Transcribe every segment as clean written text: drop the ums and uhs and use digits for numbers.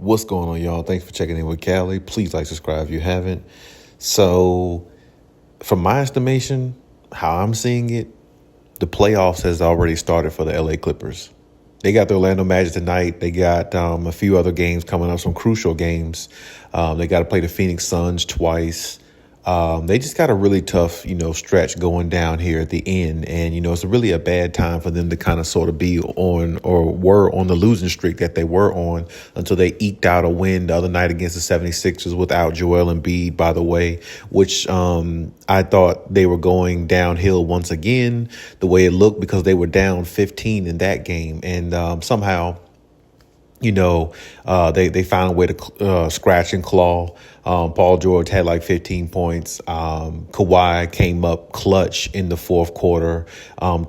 What's going on, y'all? Thanks for checking in with Callie. Please like, subscribe if you haven't. So, from my estimation, how I'm seeing it, the playoffs has already started for the LA Clippers. They got the Orlando Magic tonight. They got a few other games coming up, some crucial games. They got to play the Phoenix Suns twice. They just got a really tough, stretch going down here at the end. And, it's really a bad time for them to kind of sort of be on or were on the losing streak that they were on until they eked out a win the other night against the 76ers without Joel Embiid, by the way, which I thought they were going downhill once again, the way it looked, because they were down 15 in that game. And somehow, they found a way to scratch and claw. Paul George had like 15 points. Kawhi came up clutch in the fourth quarter.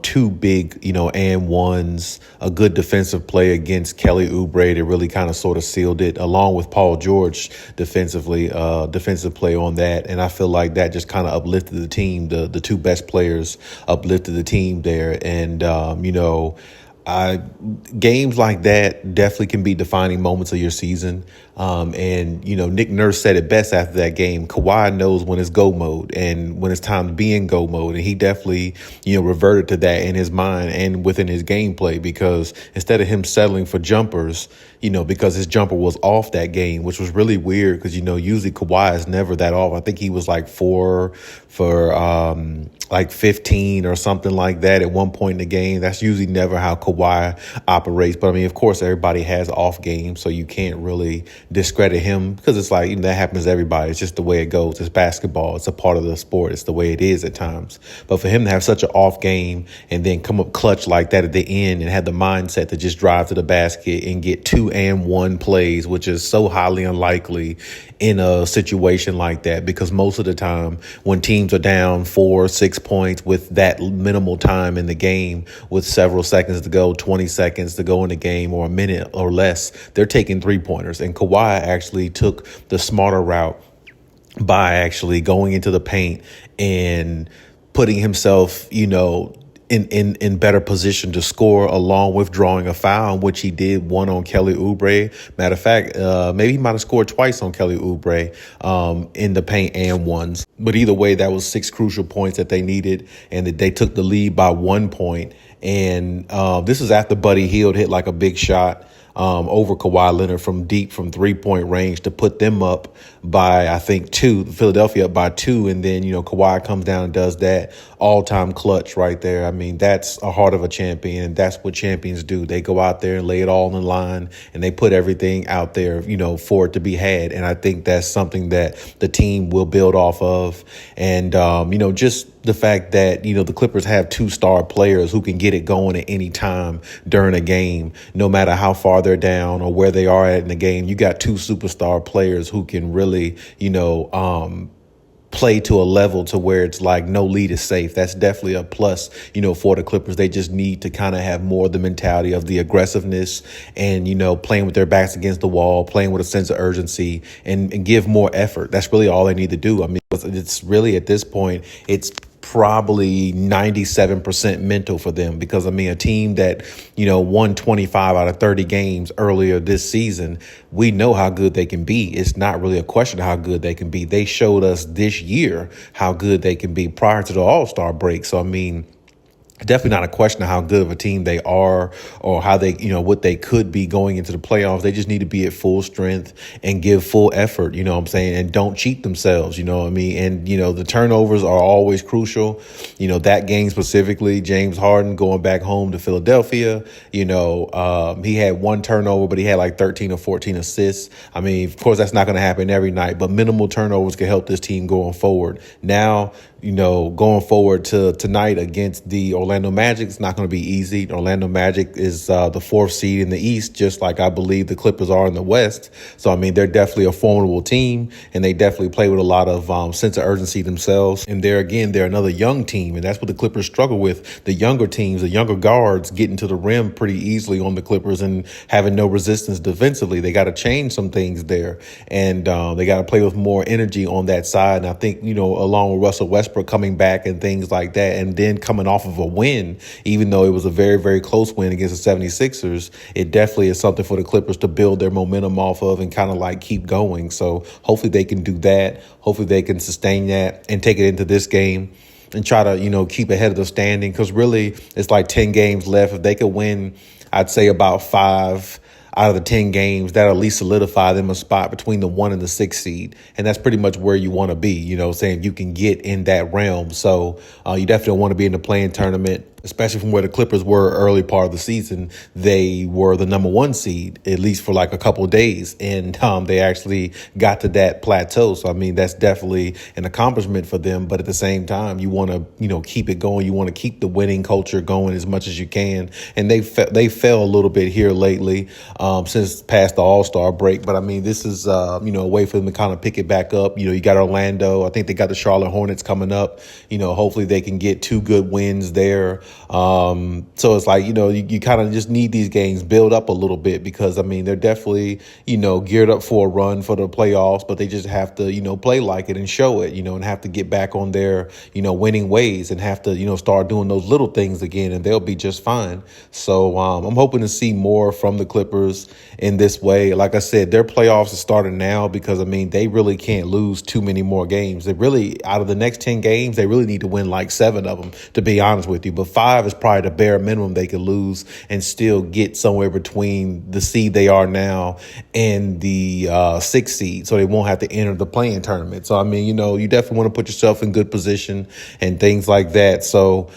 Two big, and ones, a good defensive play against Kelly Oubre that really kind of sort of sealed it, along with Paul George defensive play on that. And I feel like that just kind of uplifted the team. The two best players uplifted the team there. And, games like that definitely can be defining moments of your season. Nick Nurse said it best after that game. Kawhi knows when it's go mode and when it's time to be in go mode. And he definitely, reverted to that in his mind and within his gameplay, because instead of him settling for jumpers, because his jumper was off that game, which was really weird because, usually Kawhi is never that off. I think he was like 4 for like 15 or something like that at one point in the game. That's usually never how Kawhi operates. But, of course, everybody has off games, so you can't really discredit him because it's like, that happens to everybody. It's just the way it goes. It's basketball. It's a part of the sport. It's the way it is at times. But for him to have such an off game and then come up clutch like that at the end and have the mindset to just drive to the basket and get 2 and 1 plays, which is so highly unlikely in a situation like that, because most of the time when teams are down 4-6 points with that minimal time in the game, with several seconds to go, 20 seconds to go in the game, or a minute or less, they're taking 3-pointers. And Kawhi actually took the smarter route by actually going into the paint and putting himself, in better position to score, along with drawing a foul, which he did, one on Kelly Oubre. Matter of fact, maybe he might have scored twice on Kelly Oubre in the paint and ones. But either way, that was 6 crucial points that they needed, and that they took the lead by 1 point. And this is after Buddy Hield hit like a big shot over Kawhi Leonard from deep, from 3-point range, to put them up by, I think, 2, Philadelphia up by 2. And then, Kawhi comes down and does that all-time clutch right there. That's a heart of a champion, and that's what champions do. They go out there and lay it all on the line, and they put everything out there, for it to be had. And I think that's something that the team will build off of. And, just the fact that, the Clippers have 2 star players who can get it going at any time during a game, no matter how far they're down or where they are at in the game. You got 2 superstar players who can really, play to a level to where it's like no lead is safe. That's definitely a plus, for the Clippers. They just need to kind of have more of the mentality of the aggressiveness and, playing with their backs against the wall, playing with a sense of urgency, and give more effort. That's really all they need to do. It's really, at this point, it's probably 97% mental for them, because a team that won 25 out of 30 games earlier this season, we know how good they can be. It's not really a question of how good they can be. They showed us this year how good they can be prior to the All-Star break. So definitely not a question of how good of a team they are or how they, what they could be going into the playoffs. They just need to be at full strength and give full effort, and don't cheat themselves, And, the turnovers are always crucial. That game specifically, James Harden going back home to Philadelphia, he had 1 turnover, but he had like 13 or 14 assists. Of course, that's not going to happen every night, but minimal turnovers can help this team going forward. Now, going forward to tonight against the Orlando Magic, it's not going to be easy. Orlando Magic is the 4th seed in the East, just like I believe the Clippers are in the West. So, they're definitely a formidable team, and they definitely play with a lot of sense of urgency themselves. And they're another young team, and that's what the Clippers struggle with. The younger teams, the younger guards getting to the rim pretty easily on the Clippers and having no resistance defensively. They got to change some things there, and they got to play with more energy on that side. And I think, along with Russell Westbrook, Westbrook coming back and things like that, and then coming off of a win, even though it was a very, very close win against the 76ers, it definitely is something for the Clippers to build their momentum off of and kind of like keep going. So hopefully they can do that. Hopefully they can sustain that and take it into this game and try to, keep ahead of the standing, because really it's like 10 games left. If they could win, I'd say about 5 out of the 10 games, that'll at least solidify them a spot between the 1 and the 6 seed. And that's pretty much where you want to be, saying you can get in that realm. So you definitely want to be in the play-in tournament, especially from where the Clippers were early part of the season. They were the number 1 seed, at least for like a couple of days. And they actually got to that plateau. So, I mean, that's definitely an accomplishment for them. But at the same time, you want to, keep it going. You want to keep the winning culture going as much as you can. And they fell a little bit here lately since past the All-Star break. But, I mean, this is, a way for them to kind of pick it back up. You got Orlando. I think they got the Charlotte Hornets coming up. Hopefully they can get 2 good wins there. So it's like, you kind of just need these games build up a little bit, because, I mean, they're definitely, geared up for a run for the playoffs, but they just have to, play like it and show it, and have to get back on their, winning ways, and have to, start doing those little things again, and they'll be just fine. So I'm hoping to see more from the Clippers in this way. Like I said, their playoffs are starting now, because, I mean, they really can't lose too many more games. They really, out of the next 10 games, they really need to win like 7 of them, to be honest with you. But 5 is probably the bare minimum they could lose and still get somewhere between the seed they are now and the 6th seed, so they won't have to enter the play-in tournament. So, I mean, you definitely want to put yourself in good position and things like that. So,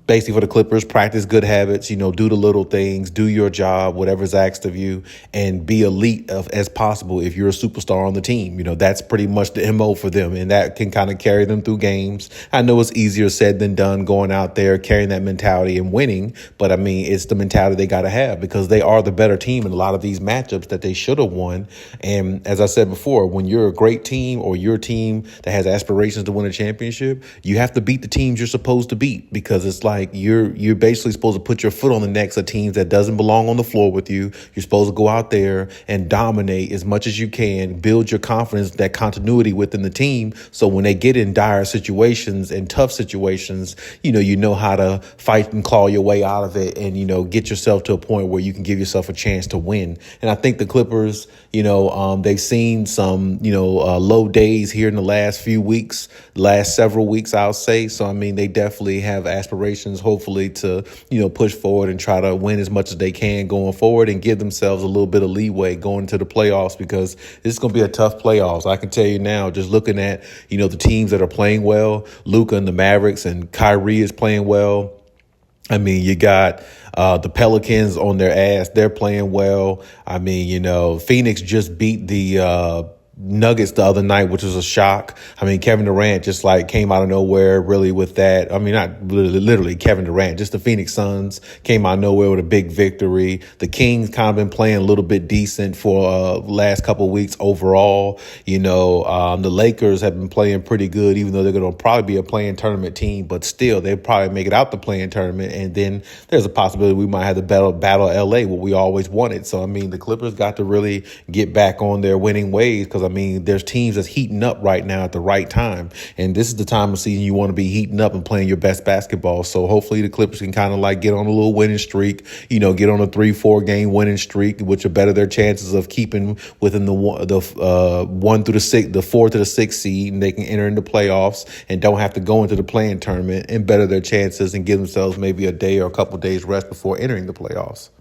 basically for the Clippers, practice good habits, do the little things, do your job, whatever's asked of you, and be elite as possible if you're a superstar on the team. That's pretty much the MO for them, and that can kind of carry them through games. I know it's easier said than done going out there, carrying that mentality and winning, but I mean, it's the mentality they got to have, because they are the better team in a lot of these matchups that they should have won. And as I said before, when you're a great team, or you're a team that has aspirations to win a championship, you have to beat the teams you're supposed to beat, because it's like you're basically supposed to put your foot on the necks of teams that doesn't belong on the floor with you. You're supposed to go out there and dominate as much as you can, build your confidence, that continuity within the team. So when they get in dire situations and tough situations, you know how to fight and claw your way out of it, and, get yourself to a point where you can give yourself a chance to win. And I think the Clippers, they've seen some, low days here in the last several weeks, I'll say. So, I mean, they definitely have aspirations, hopefully, to, push forward and try to win as much as they can going forward, and give themselves a little bit of leeway going into the playoffs, because this is going to be a tough playoffs. I can tell you now, just looking at, the teams that are playing well, Luka and the Mavericks, and Kyrie is playing well. I mean, you got the Pelicans on their ass. They're playing well. I mean, Phoenix just beat the Nuggets the other night, which was a shock. I mean, Kevin Durant just like came out of nowhere really with that. I mean, not literally Kevin Durant, just the Phoenix Suns came out of nowhere with a big victory. The Kings kind of been playing a little bit decent for last couple of weeks overall. The Lakers have been playing pretty good, even though they're going to probably be a play-in tournament team, but still they'll probably make it out the play-in tournament. And then there's a possibility we might have the battle LA, what we always wanted. So, I mean, the Clippers got to really get back on their winning ways, because I mean, there's teams that's heating up right now at the right time. And this is the time of season you want to be heating up and playing your best basketball. So hopefully the Clippers can kind of like get on a little winning streak, get on a 3-4 game winning streak, which will better their chances of keeping within the 1 through the 6, the 4 to the 6 seed, and they can enter into playoffs and don't have to go into the play-in tournament, and better their chances and give themselves maybe a day or a couple days rest before entering the playoffs.